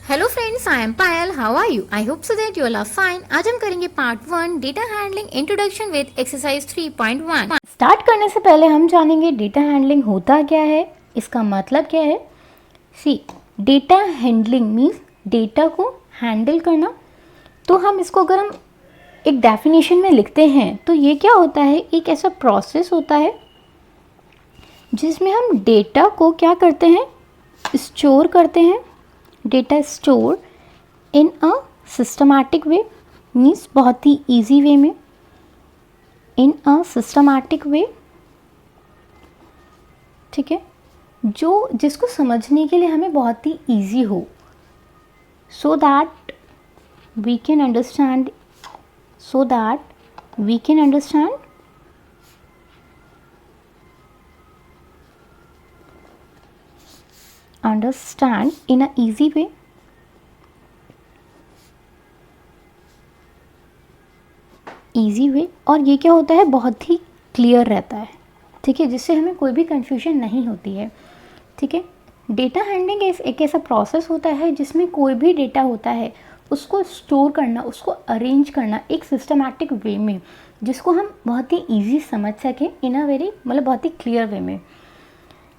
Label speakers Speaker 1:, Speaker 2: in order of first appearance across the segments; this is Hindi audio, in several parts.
Speaker 1: Hello friends, I am Payal. How are you? I hope so that you all are fine. आज हम करेंगे part 1 data handling introduction with exercise 3.1। Start करने से पहले हम जानेंगे डेटा हैंडलिंग होता क्या है, इसका मतलब क्या है। सी, डेटा हैंडलिंग मीन्स डेटा को हैंडल करना। तो हम इसको अगर हम एक डेफिनेशन में लिखते हैं तो ये क्या होता है, एक ऐसा प्रोसेस होता है जिसमें हम डेटा को क्या करते हैं, स्टोर करते हैं। Data store in a systematic way means बहुत ही ईजी वे में, इन अ सिस्टमैटिक वे, ठीक है, जो जिसको समझने के लिए हमें बहुत ही ईजी हो, so that we can understand, so that we can understand understand in a easy way. Easy way, और ये क्या होता है, बहुत ही क्लियर रहता है, ठीक है, जिससे हमें कोई भी कंफ्यूजन नहीं होती है, ठीक है। डेटा हैंडलिंग एक ऐसा प्रोसेस होता है जिसमें कोई भी डेटा होता है उसको स्टोर करना, उसको अरेंज करना एक सिस्टमैटिक वे में, जिसको हम बहुत ही ईजी समझ सकें, इन अ वेरी मतलब बहुत ही क्लियर वे में।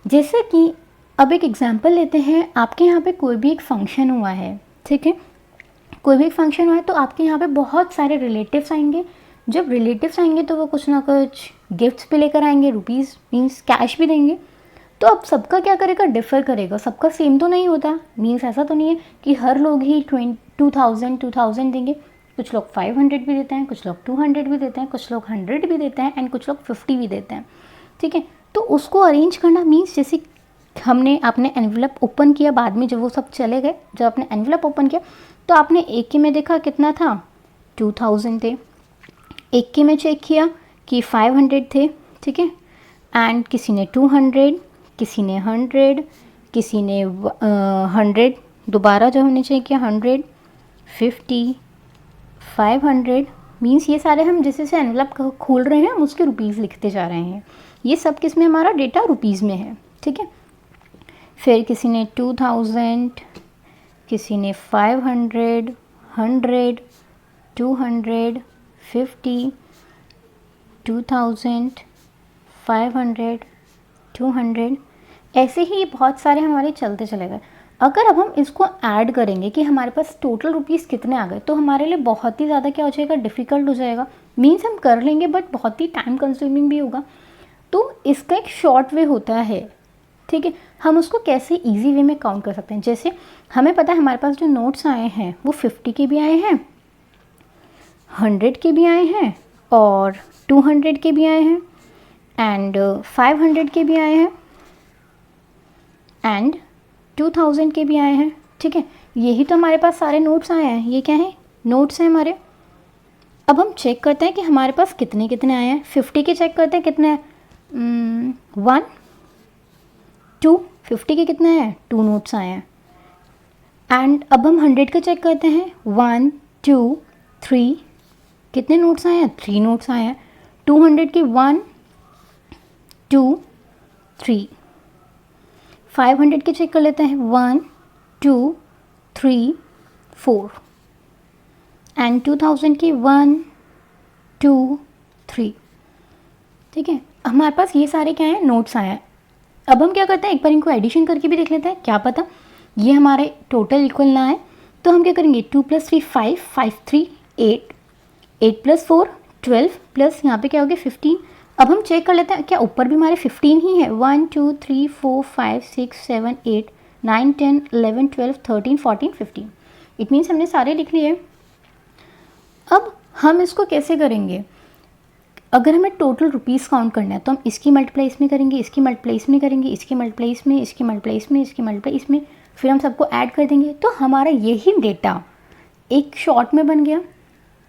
Speaker 1: जैसे कि अब एक एग्जांपल लेते हैं, आपके यहाँ पे कोई भी एक फंक्शन हुआ है, ठीक है, कोई भी एक फंक्शन हुआ है तो आपके यहाँ पे बहुत सारे रिलेटिव्स आएंगे। जब रिलेटिव्स आएंगे तो वो कुछ ना कुछ गिफ्ट्स भी लेकर आएंगे, रुपीज़ मीन्स कैश भी देंगे। तो अब सबका क्या करेगा, डिफ़र करेगा, सबका सेम तो नहीं होता, मीन्स ऐसा तो नहीं है कि हर लोग ही 2,000 देंगे। कुछ लोग 500 भी देते हैं, कुछ लोग 200 भी देते हैं, कुछ लोग 100 भी देते हैं, एंड कुछ लोग 50 भी देते हैं, ठीक है। तो उसको अरेंज करना मीन्स जैसे आपने एनवलप ओपन किया, बाद में जब वो सब चले गए, जब आपने एनवलप ओपन किया तो आपने एक के में देखा कितना था, 2000 थे। एक के में चेक किया कि 500 थे, ठीक है, एंड किसी ने 200, किसी ने 100, किसी ने 100, दोबारा जब हमने चेक किया 100, 50, 500, मीन्स ये सारे हम जैसे से एनवलप खोल रहे हैं हम उसके रुपीज़ लिखते जा रहे हैं। ये सब किस में, हमारा डेटा रुपीज़ में है, ठीक है। फिर किसी ने 2000, किसी ने 500, 100, 200, 50, 2000, 500, 200, ऐसे ही बहुत सारे हमारे चलते चले गए। अगर अब हम इसको ऐड करेंगे कि हमारे पास टोटल रुपीज़ कितने आ गए, तो हमारे लिए बहुत ही ज़्यादा क्या हो जाएगा, डिफ़िकल्ट हो जाएगा। मीन्स हम कर लेंगे बट बहुत ही टाइम कंज्यूमिंग भी होगा। तो इसका एक शॉर्ट वे होता है, ठीक है। हम उसको कैसे इजी वे में काउंट कर सकते हैं। जैसे हमें पता है हमारे पास जो नोट्स आए हैं वो 50 के भी आए हैं, 100 के भी आए हैं, और 200 के भी आए हैं, एंड 500 के भी आए हैं, एंड 2000 के भी आए हैं, ठीक है। यही तो हमारे पास सारे नोट्स आए हैं, ये क्या है, नोट्स हैं हमारे। अब हम चेक करते हैं कि हमारे पास कितने कितने आए हैं। 50 के चेक करते हैं कितने, 1, 2, 50 के कितने हैं, 2 नोट्स आए हैं। एंड अब हम 100 का चेक करते हैं, 1, 2, 3, कितने नोट्स आए हैं, 3 नोट्स आए हैं। 200 के 1, 2, 3। 500 के चेक कर लेते हैं, 1, 2, 3, 4, एंड 2000 के 1, 2, 3, ठीक है। हमारे पास ये सारे क्या हैं, नोट्स आए हैं। अब हम क्या करते हैं, एक बार इनको एडिशन करके भी देख लेते हैं, क्या पता ये हमारे टोटल इक्वल ना आए। तो हम क्या करेंगे, 2 + 3 5, 5 3 8, 8 + 4 12, प्लस यहाँ पे क्या हो गया 15। अब हम चेक कर लेते हैं क्या ऊपर भी हमारे 15 ही है, 1 2 3 4 5 6 7 8 9 10 11 12 13 14 15। इट मीन्स हमने सारे लिख लिए। अब हम इसको कैसे करेंगे, अगर हमें टोटल रुपीज़ काउंट करना है तो हम इसकी मल्टीप्लाई इसमें करेंगे, इसकी मल्टीप्लाई इसमें करेंगे, इसकी मल्टीप्लाई इसमें, इसकी मल्टीप्लाई इसमें, इसकी मल्टीप्लाई इसमें, फिर हम सबको ऐड कर देंगे तो हमारा यही डेटा एक शॉर्ट में बन गया,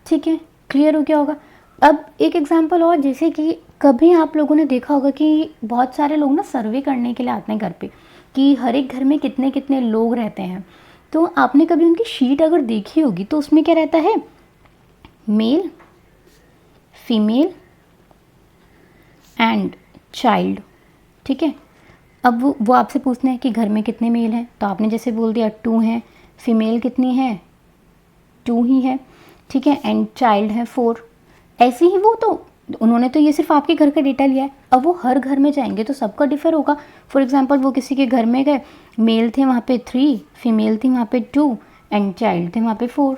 Speaker 1: ठीक है। क्लियर हो गया होगा। अब एक एग्जांपल और, जैसे कि कभी आप लोगों ने देखा होगा कि बहुत सारे लोग ना सर्वे करने के लिए आते हैं घर पे कि हर एक घर में कितने कितने लोग रहते हैं। तो आपने कभी उनकी शीट अगर देखी होगी तो उसमें क्या रहता है, मेल, फीमेल एंड चाइल्ड, ठीक है। अब वो आपसे पूछना है कि घर में कितने मेल हैं, तो आपने जैसे बोल दिया 2 हैं, फीमेल कितनी है, 2 ही है, ठीक है, एंड चाइल्ड है 4। ऐसे ही वो तो उन्होंने तो ये सिर्फ आपके घर का डेटा लिया है, अब वो हर घर में जाएंगे तो सबका डिफर होगा। फॉर एग्जांपल वो किसी के घर में गए, मेल थे वहाँ पे 3, फीमेल थी वहाँ पे 2 एंड चाइल्ड थे वहाँ पे 4,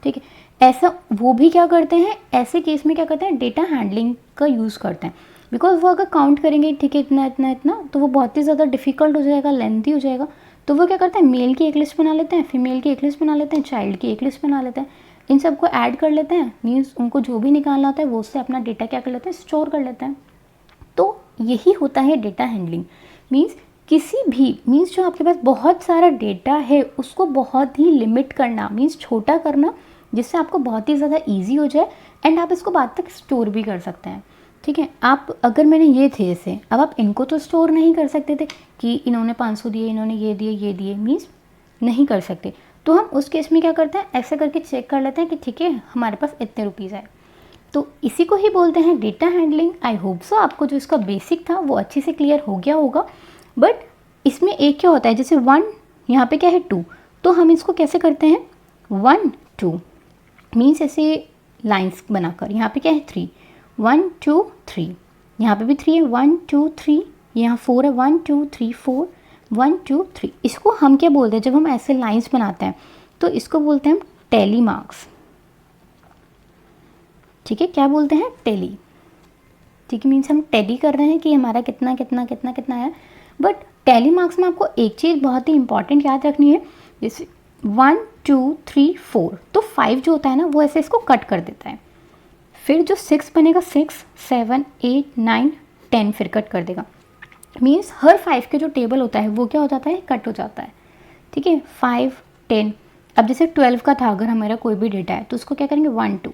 Speaker 1: ठीक है। ऐसा वो भी क्या करते हैं, ऐसे केस में क्या करते हैं, डेटा हैंडलिंग का यूज़ करते हैं, बिकॉज वो अगर काउंट करेंगे, ठीक है, इतना इतना इतना, तो वो बहुत ही ज़्यादा डिफिकल्ट हो जाएगा, लेंथी हो जाएगा। तो वो क्या करते हैं, मेल की एक लिस्ट बना लेते हैं, फीमेल की एक लिस्ट बना लेते हैं, चाइल्ड की एक लिस्ट बना लेते हैं, इन सबको ऐड कर लेते हैं, मीन्स उनको जो भी निकालना होता है वो उससे अपना डेटा क्या कर लेते हैं, स्टोर कर लेते हैं। तो यही होता है डेटा हैंडलिंग। मीन्स किसी भी मीन्स जो आपके पास बहुत सारा डेटा है उसको बहुत ही लिमिट करना, मीन्स छोटा करना, जिससे आपको बहुत ही ज़्यादा ईजी हो जाए एंड आप इसको बाद तक स्टोर भी कर सकते हैं, ठीक है। आप अगर मैंने ये थे ऐसे, अब आप इनको तो स्टोर नहीं कर सकते थे कि इन्होंने 500 दिए, इन्होंने ये दिए, मीन्स नहीं कर सकते। तो हम उस केस में क्या करते हैं, ऐसे करके चेक कर लेते हैं कि ठीक है हमारे पास इतने रुपीज़ आए। तो इसी को ही बोलते हैं डेटा हैंडलिंग। आई होप सो आपको जो इसका बेसिक था वो अच्छे से क्लियर हो गया होगा। बट इसमें एक क्या होता है, जैसे 1 यहाँ पे क्या है 2, तो हम इसको कैसे करते हैं 1 2 मीन्स ऐसे लाइंस बनाकर, यहाँ पे क्या है 3, 1 2 3, यहाँ पे भी 3 है, 1 2 3, यहाँ 4 है, 1 2 3 4, 1 2 3। इसको हम क्या बोलते हैं, जब हम ऐसे लाइंस बनाते हैं तो इसको बोलते हैं हम टैली मार्क्स, ठीक है। क्या बोलते हैं, टैली, ठीक है, मीन्स हम टैली कर रहे हैं कि हमारा कितना कितना कितना कितना है। बट टैली मार्क्स में आपको एक चीज़ बहुत ही इंपॉर्टेंट याद रखनी है, जैसे 1 2 3 4, तो 5 जो होता है ना वो ऐसे इसको कट कर देता है, फिर जो 6 बनेगा 6 7 8 9 10 फिर कट कर देगा, मीन्स हर 5 के जो टेबल होता है वो क्या हो जाता है, कट हो जाता है, ठीक है। 5 10, अब जैसे 12 का था, अगर हमारा कोई भी डेटा है तो उसको क्या करेंगे 1 2,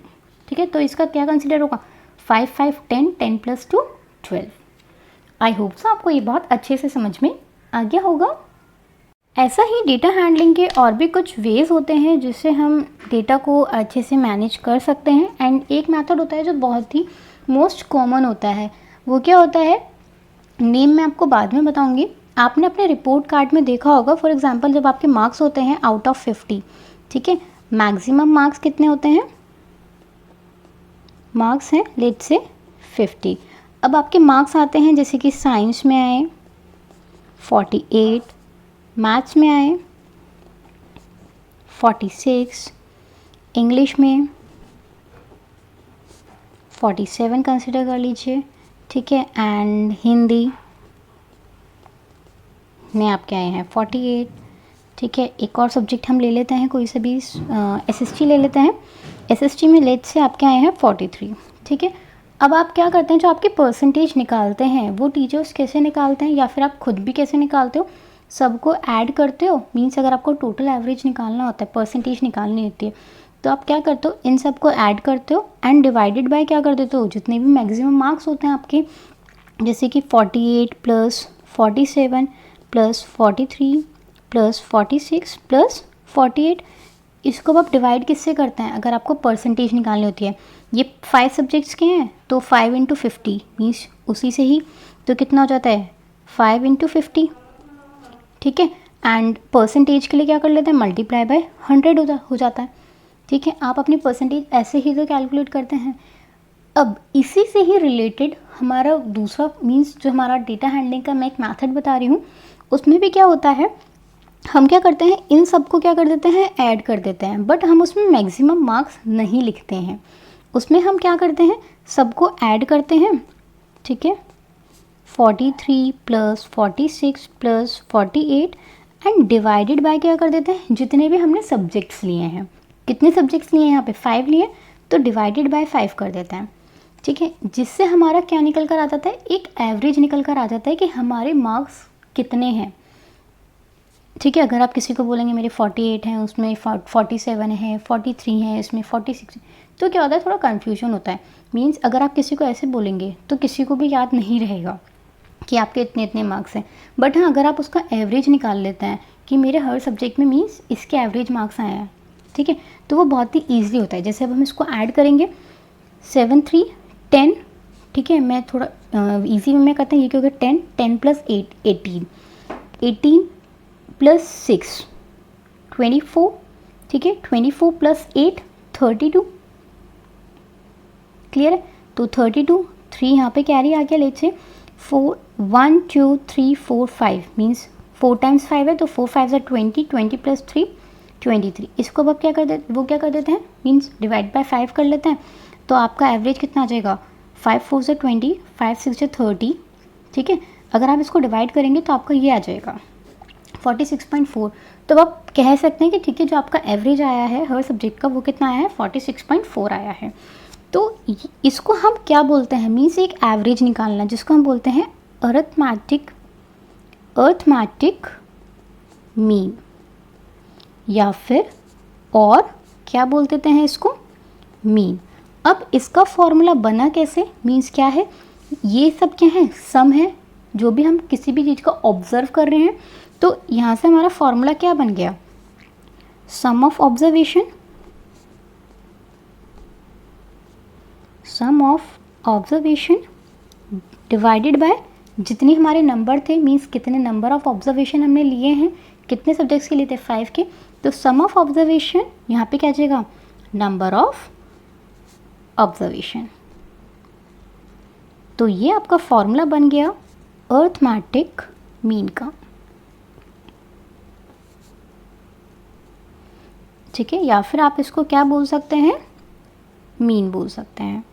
Speaker 1: ठीक है, तो इसका क्या कंसिडर होगा 5 5 10 10 + 2 12। आई होप सो आपको ये बहुत अच्छे से समझ में आ गया होगा। ऐसा ही डेटा हैंडलिंग के और भी कुछ वेज होते हैं जिससे हम डेटा को अच्छे से मैनेज कर सकते हैं। एंड एक मेथड होता है जो बहुत ही मोस्ट कॉमन होता है, वो क्या होता है, नेम मैं आपको बाद में बताऊंगी। आपने अपने रिपोर्ट कार्ड में देखा होगा, फॉर एग्जांपल जब आपके मार्क्स होते हैं आउट ऑफ 50, ठीक है, मैक्सिमम मार्क्स कितने होते हैं, मार्क्स हैं लेट से 50। अब आपके मार्क्स आते हैं जैसे कि साइंस में आए 48, मैथ्स में आए 46, इंग्लिश में 47 कंसिडर कर लीजिए, ठीक है, एंड हिंदी में आपके आए हैं 48, ठीक है। एक और सब्जेक्ट हम ले लेते हैं, कोई सा भी एसएसटी ले लेते हैं, एसएसटी में लेट से आपके आए हैं 43, ठीक है। अब आप क्या करते हैं, जो आपके परसेंटेज निकालते हैं वो टीचर्स कैसे निकालते हैं या फिर आप खुद भी कैसे निकालते हो, सबको ऐड करते हो। मीन्स अगर आपको टोटल एवरेज निकालना होता है, परसेंटेज निकालनी होती है, तो आप क्या करते हो, इन सबको ऐड करते हो एंड डिवाइडेड बाय क्या कर देते हो, जितने भी मैक्सिमम मार्क्स होते हैं आपके, जैसे कि 48 + 47 + 43 + 46 + 48, इसको अब आप डिवाइड किससे करते हैं, अगर आपको परसेंटेज निकालनी होती है। ये 5 सब्जेक्ट्स के हैं तो 5 × 50 मीन्स उसी से ही, तो कितना हो जाता है 5 × 50, ठीक है। एंड परसेंटेज के लिए क्या कर लेते हैं, मल्टीप्लाई बाय 100 हो जाता है, ठीक है। आप अपनी परसेंटेज ऐसे ही तो कैलकुलेट करते हैं। अब इसी से ही रिलेटेड हमारा दूसरा मीन्स जो हमारा डेटा हैंडलिंग का मैं एक मेथड बता रही हूँ, उसमें भी क्या होता है, हम क्या करते हैं, इन सबको क्या कर देते हैं, ऐड कर देते हैं, बट हम उसमें मैक्सिमम मार्क्स नहीं लिखते हैं। उसमें हम क्या करते हैं, सबको ऐड करते हैं, ठीक है, 43 + 46 + 48 एंड डिवाइडेड बाय क्या कर देते हैं, जितने भी हमने सब्जेक्ट्स लिए हैं, कितने सब्जेक्ट्स लिए हैं यहाँ पे 5 लिए, तो डिवाइडेड बाय 5 कर देते हैं, ठीक है। जिससे हमारा क्या निकल कर आ जाता है, एक एवरेज निकल कर आ जाता है कि हमारे मार्क्स कितने हैं, ठीक है। अगर आप किसी को बोलेंगे मेरे 48 हैं, उसमें 47 है, 43 हैं, इसमें 46, तो क्या होता है, थोड़ा कन्फ्यूजन होता है। मीन्स अगर आप किसी को ऐसे बोलेंगे तो किसी को भी याद नहीं रहेगा कि आपके इतने इतने मार्क्स हैं। बट हाँ, अगर आप उसका एवरेज निकाल लेते हैं कि मेरे हर सब्जेक्ट में मीन्स इसके एवरेज मार्क्स आए हैं, ठीक है, तो वो बहुत ही ईजिली होता है। जैसे अब हम इसको ऐड करेंगे 7 3 10, ठीक है, मैं थोड़ा ईजी में करते हैं, ये क्या होगा 10 10 + 8 18 18 + 6 24, ठीक है, 24 + 8 32, क्लियर है। तो 32, 3 यहाँ पे कैरी आ गया, लेट्स से 4 1 2 3 4 5 मीन्स 4 × 5 है तो 4 5 = 20, 20 + 3 23। इसको अब क्या कर देते, वो क्या कर देते हैं मीन्स डिवाइड बाय 5 कर लेते हैं। तो आपका एवरेज कितना आ जाएगा, 5 4 = 20, 5 6 = 30, ठीक है। अगर आप इसको डिवाइड करेंगे तो आपका ये आ जाएगा 46.4। तो आप कह सकते हैं कि ठीक है, जो आपका एवरेज आया है हर सब्जेक्ट का वो कितना आया है, 46.4 आया है। तो इसको हम क्या बोलते हैं, मीन्स एक एवरेज निकालना, जिसको हम बोलते हैं अर्थमैटिक मीन, या फिर और क्या बोल देते हैं इसको, मीन। अब इसका फॉर्मूला बना कैसे, मीन्स क्या है, ये सब क्या है, सम है, जो भी हम किसी भी चीज़ को ऑब्जर्व कर रहे हैं। तो यहाँ से हमारा फॉर्मूला क्या बन गया, सम ऑफ ऑब्जर्वेशन डिवाइडेड बाय जितने हमारे नंबर थे, मीन्स कितने नंबर ऑफ ऑब्जर्वेशन हमने लिए हैं, कितने सब्जेक्ट्स के लिए थे, 5 के। तो सम ऑफ ऑब्जर्वेशन यहाँ पे क्या आ जाएगा, नंबर ऑफ ऑब्जर्वेशन। तो ये आपका फॉर्मूला बन गया अर्थमैटिक मीन का, ठीक है। या फिर आप इसको क्या बोल सकते हैं, मीन बोल सकते हैं।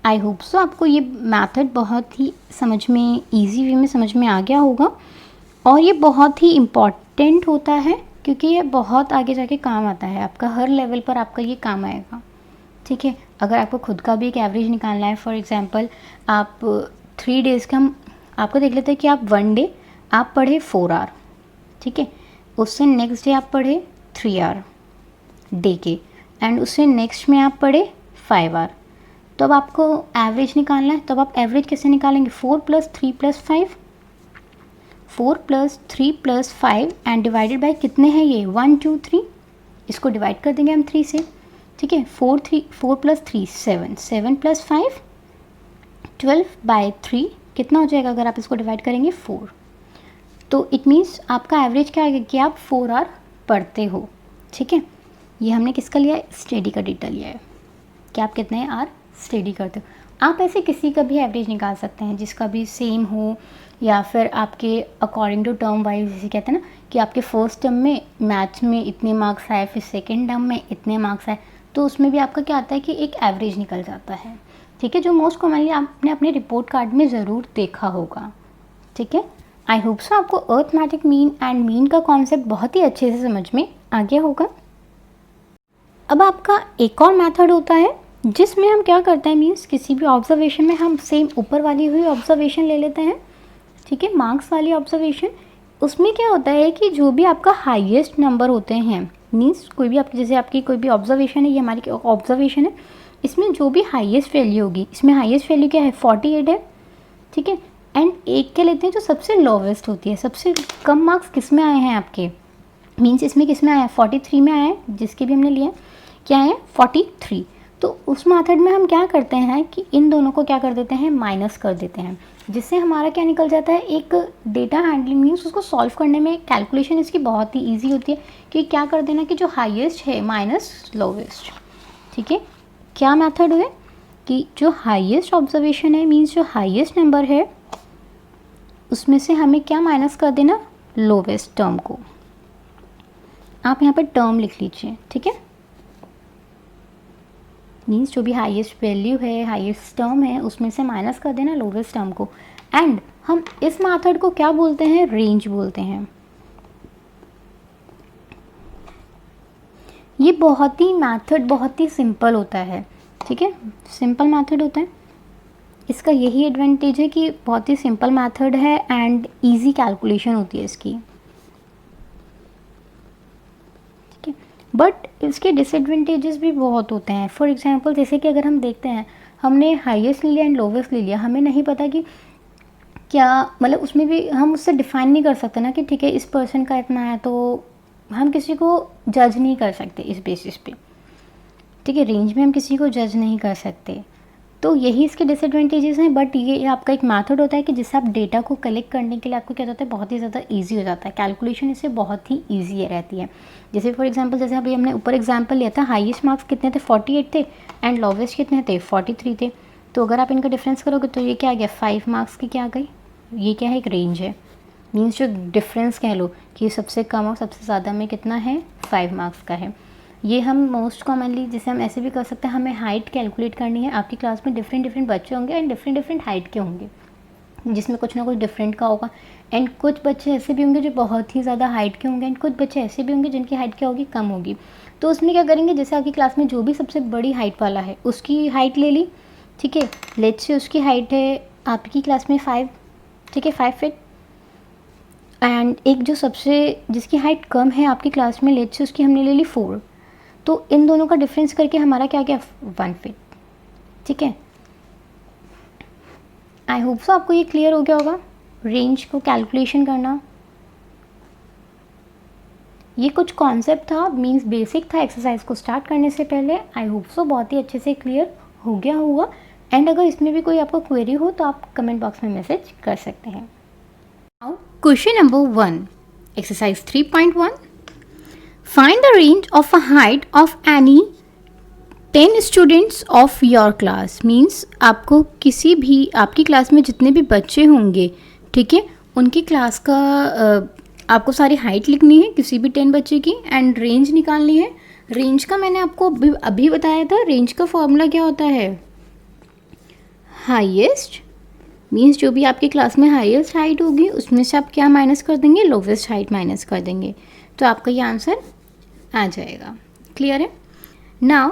Speaker 1: आई होप सो आपको ये मेथड बहुत ही समझ में, इजी वे में समझ में आ गया होगा। और ये बहुत ही इम्पॉर्टेंट होता है क्योंकि ये बहुत आगे जाके काम आता है, आपका हर लेवल पर आपका ये काम आएगा, ठीक है। अगर आपको खुद का भी एक एवरेज निकालना है, फॉर एग्जांपल आप 3 डेज़ का, हम आपको देख लेते हैं कि आप 1 डे आप पढ़े 4 आवर, ठीक है, उससे नेक्स्ट डे आप पढ़े 3 आवर डे के, एंड उससे नेक्स्ट में आप पढ़े 5 आवर। तो अब आपको एवरेज निकालना है, तो अब आप एवरेज कैसे निकालेंगे, 4 + 3 + 5, 4 + 3 + 5 एंड डिवाइडेड बाय कितने हैं ये, 1 2 3, इसको डिवाइड कर देंगे हम 3 से, ठीक है। 4 + 3 7, 7 + 5 12/3 कितना हो जाएगा, अगर आप इसको डिवाइड करेंगे 4। तो इट मीन्स आपका एवरेज क्या है कि आप 4 आवर पढ़ते हो, ठीक है। ये हमने किसका लिया है, स्टडी का डेटा लिया है कि आप कितने आवर स्टडी करते हो। आप ऐसे किसी का भी एवरेज निकाल सकते हैं जिसका भी सेम हो, या फिर आपके अकॉर्डिंग टू टर्म वाइज, जैसे कहते हैं ना कि आपके फर्स्ट टर्म में मैथ्स में इतने मार्क्स आए, फिर सेकेंड टर्म में इतने मार्क्स आए, तो उसमें भी आपका क्या आता है कि एक एवरेज निकल जाता है, ठीक है, जो मोस्ट कॉमनली आपने अपने रिपोर्ट कार्ड में ज़रूर देखा होगा, ठीक है। आई होप सो आपको अर्थमैटिक मीन एंड मीन का कॉन्सेप्ट बहुत ही अच्छे से समझ में आ गया होगा। अब आपका एक और मेथड होता है जिसमें हम क्या करते हैं, मीन्स किसी भी ऑब्जर्वेशन में हम सेम ऊपर वाली हुई ऑब्जर्वेशन ले लेते हैं, ठीक है, मार्क्स वाली ऑब्जर्वेशन। उसमें क्या होता है कि जो भी आपका हाईएस्ट नंबर होते हैं, मीन्स कोई भी आपकी, जैसे आपकी कोई भी ऑब्जर्वेशन है, ये हमारी ऑब्जर्वेशन है, इसमें जो भी हाईएस्ट वैल्यू होगी, इसमें हाईएस्ट वैल्यू क्या है, 48 है, ठीक है। एंड एक के लेते हैं जो सबसे लोवेस्ट होती है, सबसे कम मार्क्स किस में आए हैं आपके, मीन्स इसमें किस में आया है, 43 में आया है, जिसके भी हमने लिया क्या है 43। तो उस मेथड में हम क्या करते हैं कि इन दोनों को क्या कर देते हैं, माइनस कर देते हैं, जिससे हमारा क्या निकल जाता है, एक डेटा हैंडलिंग, मीन्स उसको सॉल्व करने में कैलकुलेशन इसकी बहुत ही इजी होती है कि क्या कर देना कि जो हाईएस्ट है माइनस लोवेस्ट, ठीक है। क्या मेथड है कि जो हाईएस्ट ऑब्जर्वेशन है, मीन्स जो हाईएस्ट नंबर है, उसमें से हमें क्या माइनस कर देना, लोवेस्ट टर्म को। आप यहाँ पर टर्म लिख लीजिए, ठीक है, मीन्स जो भी हाईएस्ट वैल्यू है, हाईएस्ट टर्म है, उसमें से माइनस कर देना लोवेस्ट टर्म को। एंड हम इस मेथड को क्या बोलते हैं, रेंज बोलते हैं। ये बहुत ही मेथड बहुत ही सिंपल होता है, ठीक है, सिंपल मेथड होता है। इसका यही एडवांटेज है कि बहुत ही सिंपल मेथड है एंड इजी कैलकुलेशन होती है इसकी, ठीक है। बट इसके डिसएडवांटेजेस भी बहुत होते हैं। फॉर एग्जांपल जैसे कि अगर हम देखते हैं, हमने हाईएस्ट ले लिया एंड लोवेस्ट ले लिया, हमें नहीं पता कि क्या, मतलब उसमें भी हम उससे डिफाइन नहीं कर सकते ना कि ठीक है इस पर्सन का इतना है, तो हम किसी को जज नहीं कर सकते इस बेसिस पे, ठीक है। रेंज में हम किसी को जज नहीं कर सकते। तो यही इसके डिसएडवांटेजेस हैं, बट ये आपका एक मेथड होता है कि जिससे आप डेटा को कलेक्ट करने के लिए आपको क्या होता है, बहुत ही ज़्यादा ईजी हो जाता है, कैलकुलेशन इससे बहुत ही ईजी रहती है। जैसे फॉर एग्जांपल, जैसे अभी हमने ऊपर एग्जांपल लिया था, हाईएस्ट मार्क्स कितने थे 48 थे एंड लोवेस्ट कितने थे 43 थे। तो अगर आप इनका डिफरेंस करोगे तो ये क्या आ गया 5 मार्क्स की क्या आ गई, ये क्या है एक रेंज है, मीन्स जो डिफरेंस कह लो कि सबसे कम और सबसे ज़्यादा में कितना है 5 मार्क्स का है। ये हम मोस्ट कॉमनली जैसे हम ऐसे भी कर सकते हैं, हमें हाइट कैलकुलेट करनी है, आपकी क्लास में डिफरेंट डिफरेंट बच्चे होंगे एंड डिफरेंट डिफरेंट हाइट के होंगे, जिसमें कुछ ना कुछ डिफरेंट का होगा। एंड कुछ बच्चे ऐसे भी होंगे जो बहुत ही ज़्यादा हाइट के होंगे एंड कुछ बच्चे ऐसे भी होंगे जिनकी हाइट क्या होगी कम होगी। तो उसमें क्या करेंगे, जैसे आपकी क्लास में जो भी सबसे बड़ी हाइट वाला है उसकी हाइट ले ली, ठीक है, लेट्स से उसकी हाइट है आपकी क्लास में 5, ठीक है 5 फीट, एंड एक जो सबसे जिसकी हाइट कम है आपकी क्लास में, लेट्स से उसकी हमने ले ली 4, तो इन दोनों का डिफरेंस करके हमारा क्या गया 1 फीट, ठीक है। आई होप सो आपको ये क्लियर हो गया होगा रेंज को कैलकुलेशन करना। ये कुछ कॉन्सेप्ट था, मींस बेसिक था एक्सरसाइज को स्टार्ट करने से पहले। आई होप सो बहुत ही अच्छे से क्लियर हो गया होगा, एंड अगर इसमें भी कोई आपको क्वेरी हो तो आप कमेंट बॉक्स में मैसेज कर सकते हैं। Now question number 1, exercise 3.1, find the range of a height of any 10 students of your class. Means आपको किसी भी आपकी क्लास में जितने भी बच्चे होंगे, ठीक है, उनकी क्लास का आपको सारी हाइट लिखनी है किसी भी 10 बच्चे की एंड रेंज निकालनी है। रेंज का मैंने आपको अभी बताया था, रेंज का फॉर्मूला क्या होता है, हाईएस्ट, मीन्स जो भी आपकी क्लास में हाईएस्ट हाइट होगी उसमें से आप क्या माइनस कर देंगे, लोवेस्ट हाइट माइनस कर देंगे, तो आपका ये आंसर आ जाएगा। क्लियर है। Now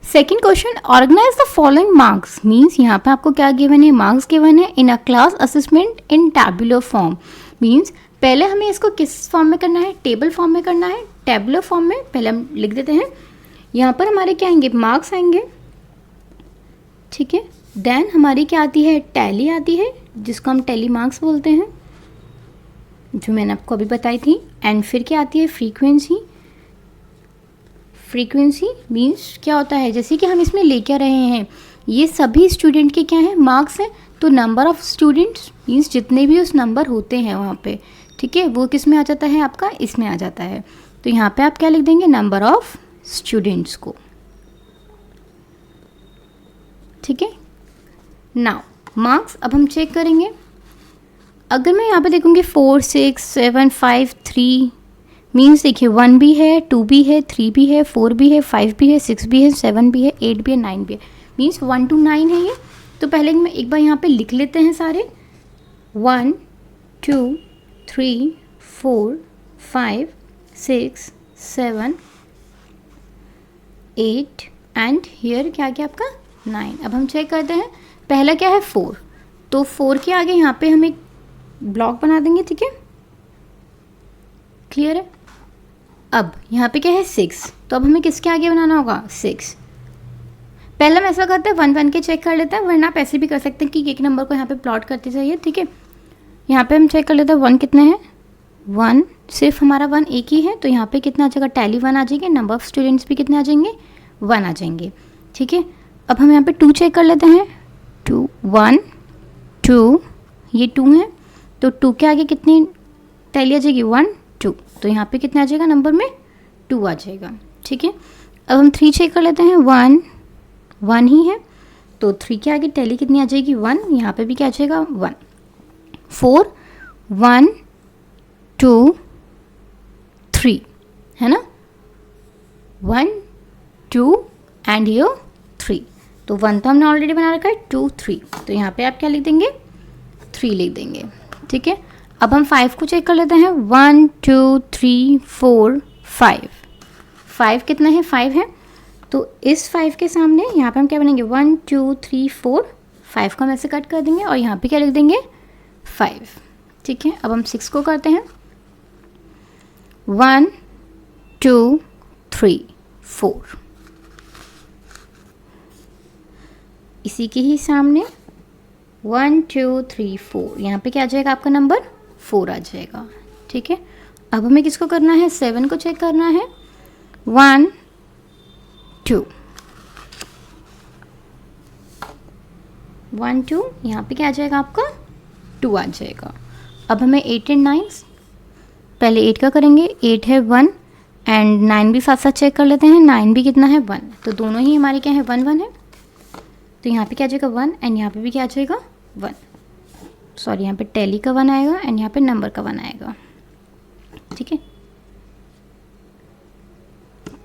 Speaker 1: second question, organise the following marks. Means यहाँ पे आपको क्या गिवन है, मार्क्स गिवन है in a class assessment in tabular form. Means पहले हमें इसको किस फॉर्म में करना है, टेबल फॉर्म में करना है, टैबुलर फॉर्म में पहले हम लिख देते हैं। यहाँ पर हमारे क्या आएंगे, मार्क्स आएंगे, ठीक है। देन हमारी क्या आती है, टैली आती है, जिसको हम टैली मार्क्स बोलते हैं, जो मैंने आपको अभी बताई थी। एंड फिर क्या आती है, फ्रीक्वेंसी। फ्रीक्वेंसी मीन्स क्या होता है, जैसे कि हम इसमें लेके रहे हैं ये सभी स्टूडेंट के क्या है, मार्क्स हैं, तो नंबर ऑफ स्टूडेंट्स मीन्स जितने भी उस नंबर होते हैं वहाँ पे, ठीक है, वो किस में आ जाता है, आपका इसमें आ जाता है। तो यहाँ पे आप क्या लिख देंगे, नंबर ऑफ स्टूडेंट्स को, ठीक है। नाउ मार्क्स अब हम चेक करेंगे। अगर मैं यहाँ पे देखूँगी 4, 6, 7, 5, 3, मीन्स देखिए 1 भी है, 2 भी है, 3 भी है, 4 भी है, 5 भी है, 6 भी है, 7 भी है, 8 भी है, 9 भी है, मीन्स 1 to 9 है ये। तो पहले मैं एक बार यहाँ पे लिख लेते हैं सारे, 1 2 3 4 5 6 7 8 एंड हियर क्या क्या आपका 9। अब हम चेक करते हैं, पहला क्या है 4, तो 4 के आगे यहाँ पे हम एक ब्लॉक बना देंगे, ठीक है, क्लियर है। अब यहाँ पे क्या है 6, तो अब हमें किसके आगे बनाना होगा 6। पहले हम ऐसा करते हैं 1 1 के चेक कर लेते हैं, वरना आप ऐसे भी कर सकते हैं कि एक नंबर को यहाँ पे प्लॉट करते जाइए, ठीक है। यहाँ पे हम चेक कर लेते हैं 1 कितने हैं, 1 सिर्फ हमारा 1 एक ही है, तो यहाँ पे कितना आ जाएगा, टैली 1 आ जाएगी, नंबर ऑफ स्टूडेंट्स भी कितने आ जाएंगे, 1 आ जाएंगे, ठीक है। अब हम यहाँ पे 2 चेक कर लेते हैं, 2 1 2, ये 2 है, तो 2 के आगे कितनी टैली आ जाएगी, 1 2, तो यहाँ पे कितना आ जाएगा, नंबर में 2 आ जाएगा, ठीक है। अब हम 3 चेक कर लेते हैं, 1 1 ही है, तो 3 के आगे टैली कितनी आ जाएगी, 1, यहाँ पे भी क्या आ जाएगा 1। 4 1 2 3 है ना, 1 2 एंड ये 3, तो 1 तो हमने ऑलरेडी बना रखा है, 2 3, तो यहाँ पे आप क्या लिख देंगे, 3 लिख देंगे, ठीक है। अब हम 5 को चेक कर लेते हैं, 1 2 3 4 5, 5 कितना है, 5 है, तो इस 5 के सामने यहाँ पे हम क्या बनेंगे, 1 2 3 4, 5 को हम ऐसे कट कर देंगे और यहाँ पे क्या लिख देंगे 5, ठीक है। अब हम 6 को करते हैं, 1 2 3 4, इसी के ही सामने 1 2 3 4, यहाँ पे क्या आ जाएगा आपका नंबर 4 आ जाएगा, ठीक है। अब हमें किसको करना है, 7 को चेक करना है, 1 2 1 2, यहाँ पे क्या आ जाएगा आपका 2 आ जाएगा। अब हमें 8 एंड 9, पहले 8 का करेंगे, 8 है 1 एंड 9 भी साथ साथ चेक कर लेते हैं। 9 भी कितना है 1, तो दोनों ही हमारे क्या है 1 1 है, तो यहाँ पे क्या आ जाएगा 1 एंड यहाँ पे भी क्या आ जाएगा 1। सॉरी, यहाँ पे टैली का 1 आएगा एंड यहाँ पे नंबर का 1 आएगा। ठीक है,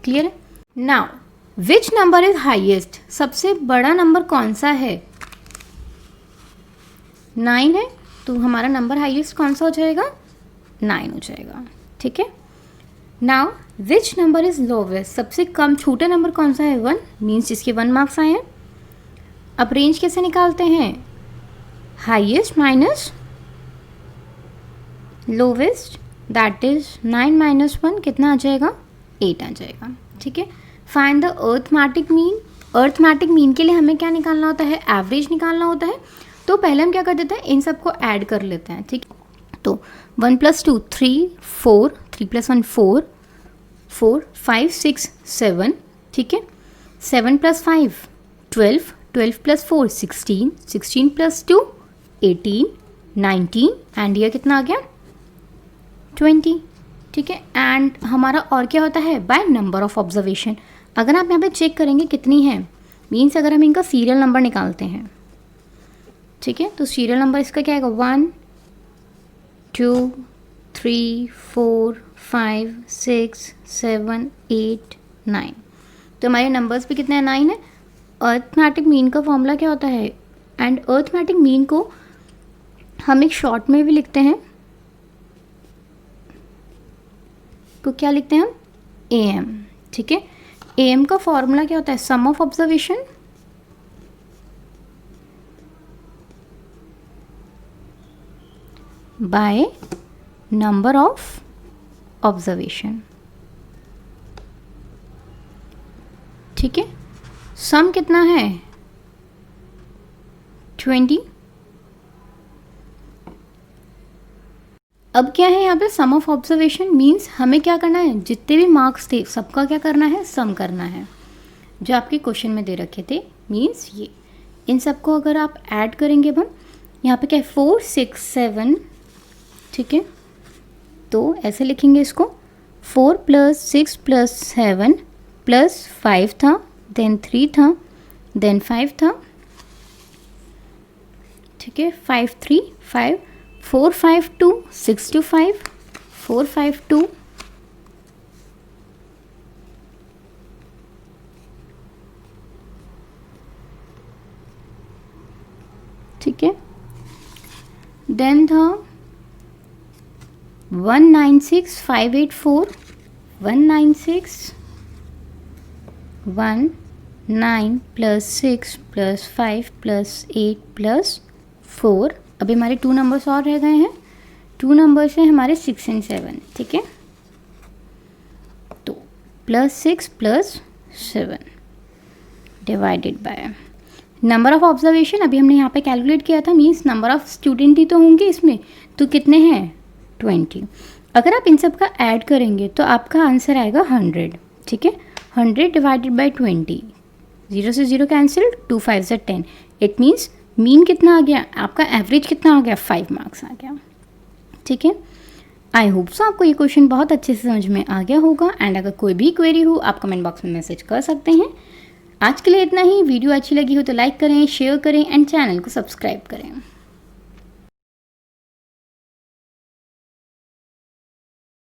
Speaker 1: क्लियर है। Now which number is highest, सबसे बड़ा नंबर कौन सा है? 9 है, तो हमारा नंबर हाईएस्ट कौन सा हो जाएगा? 9 हो जाएगा। ठीक है, now which number is lowest, सबसे कम छोटा नंबर कौन सा है? 1, मीन्स जिसके 1 मार्क्स आए हैं। अब रेंज कैसे निकालते हैं? Highest minus lowest, that is 9 minus 1 कितना आ जाएगा? 8 आ जाएगा। ठीक है, find the arithmetic mean. Arithmetic mean के लिए हमें क्या निकालना होता है? एवरेज निकालना होता है। तो पहले हम क्या कर देते हैं, इन सबको ऐड कर लेते हैं। ठीक है, तो 1 + 2 3 4, 3 + 1 4 4 5 6 7। ठीक है, 7 + 5 12, 12 + 4 16, 16 + 2 18, 19 एंड ये कितना आ गया? 20। ठीक है, एंड हमारा और क्या होता है? Bye number of observation. अगर आप यहाँ पे चेक करेंगे कितनी है, मीन्स अगर हम इनका सीरियल नंबर निकालते हैं, ठीक है, तो सीरियल नंबर इसका क्या आएगा? 1 2 3 4 5 6 7 8 9। तो हमारे नंबर्स पे कितने हैं? 9 है। अर्थमेटिक मीन का फॉर्मूला क्या होता है? एंड अर्थमेटिक मीन को हम एक शॉर्ट में भी लिखते हैं, तो क्या लिखते हैं हम? AM। ठीक है, AM का फॉर्मूला क्या होता है? Sum of observation by number of observation. ठीक है, सम कितना है? 20। अब क्या है यहाँ पे? सम ऑफ ऑब्जर्वेशन मीन्स हमें क्या करना है? जितने भी मार्क्स थे सबका क्या करना है? सम करना है, जो आपके क्वेश्चन में दे रखे थे। मीन्स ये इन सबको अगर आप ऐड करेंगे, अब हम यहाँ पे क्या है? 4 6 7। ठीक है, तो ऐसे लिखेंगे इसको, 4 + 6 + 7 + 5 था, देन 3 था, देन 5 था। ठीक है, 5 3 5 4 5 2 6 2 5 4 5 2। ठीक है, देन था 196 5 8 4 196 1 9 + 6 + 5 + 8 + 4। अभी हमारे 2 नंबर्स और रह गए हैं। 2 नंबर्स हैं हमारे 6 एंड 7। ठीक है, तो +6 + 7 divided by number of observation. अभी हमने यहाँ पे कैलकुलेट किया था, मीन्स नंबर ऑफ स्टूडेंट ही तो होंगे इसमें, तो कितने हैं? 20। अगर आप इन सब का ऐड करेंगे तो आपका आंसर आएगा 100। ठीक है, 100 डिवाइडेड बाय 20, 0 से 0 कैंसिल, 2 5 से 10। इट मीन्स मीन कितना आ गया? आपका एवरेज कितना आ गया? 5 मार्क्स आ गया। ठीक है, आई होप सो आपको ये क्वेश्चन बहुत अच्छे से समझ में आ गया होगा। एंड अगर कोई भी क्वेरी हो आप कमेंट बॉक्स में मैसेज कर सकते हैं। आज के लिए इतना ही। वीडियो अच्छी लगी हो तो लाइक करें, शेयर करें एंड चैनल को सब्सक्राइब करें।